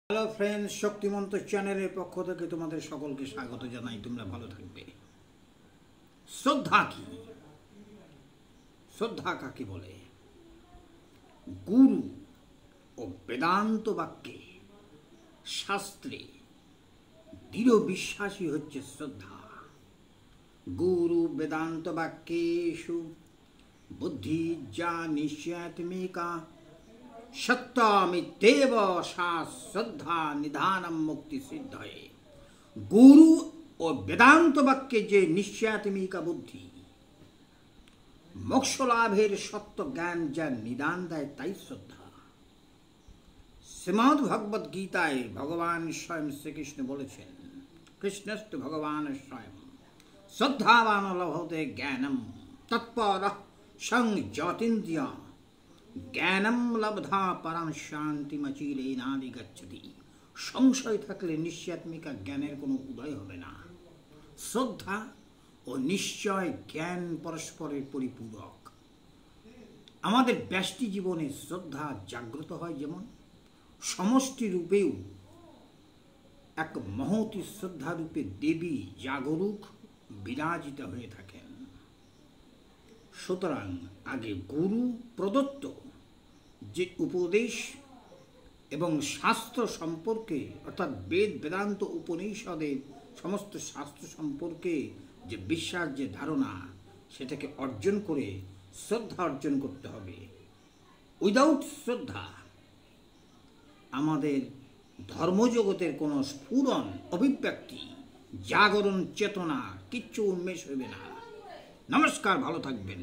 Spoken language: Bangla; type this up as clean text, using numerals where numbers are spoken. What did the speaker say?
হ্যালো ফ্রেন্ডস, শক্তিমন্ত চ্যানেলের পক্ষ থেকে তোমাদের সকলকে স্বাগত জানাই। তোমরা ভালো থাকবে। শ্রদ্ধা কি? শ্রদ্ধা কাকে বলে? গুরু ও বেদান্ত বাক্যে, শাস্ত্রে দৃঢ় বিশ্বাসী হচ্ছে শ্রদ্ধা। গুরু বেদান্ত বাক্যেষু বুদ্ধি যা নিশ্চয়াত্মিকা সত্যমিত্যেব সা শ্রদ্ধা নিধানম মুক্তি সিদ্ধয়ে। গুরু ও বেদান্ত বাক্যে যে নিশ্চয়াত্মিকা বুদ্ধি মোক্ষ লাভের সত্য জ্ঞান যা নিদান দেয়, তাই শ্রদ্ধা। শ্রীমদ্ ভগবদ গীতায় ভগবান স্বয়ং শ্রীকৃষ্ণ বলেছেন, কৃষ্ণস্তু ভগবান স্বয়ং শ্রদ্ধাবান লভতে জ্ঞানম তৎপরঃ সংযতীন্দ্রিয়া জ্ঞানম লব্ধা পরম শান্তিমচিরেনাদি গচ্ছতি। সংশয় থাকলে নিশ্চয়াত্মিকা জ্ঞানের কোনো উদয় হবে না। শ্রদ্ধা ও নিশ্চয় জ্ঞান পরস্পরের পরিপূরক। আমাদের ব্যষ্টি জীবনে শ্রদ্ধা জাগ্রত হয় যেমন, সমষ্টি রূপেও এক মহতী শ্রদ্ধা রূপে দেবী জাগরুক বিরাজিত হয়ে থাকেন। সুতরাং আগে গুরু প্রদত্ত যে উপদেশ এবং শাস্ত্র সম্পর্কে, অর্থাৎ বেদ বেদান্ত উপনিষদের সমস্ত শাস্ত্র সম্পর্কে যে বিশ্বাস, যে ধারণা, সেটাকে অর্জন করে শ্রদ্ধা অর্জন করতে হবে। উইদাউট শ্রদ্ধা আমাদের ধর্মজগতের কোনো স্ফুরণ, অভিব্যক্তি, জাগরণ, চেতনা কিচ্ছু উন্মেষ হইবে না। নমস্কার, ভালো থাকবেন।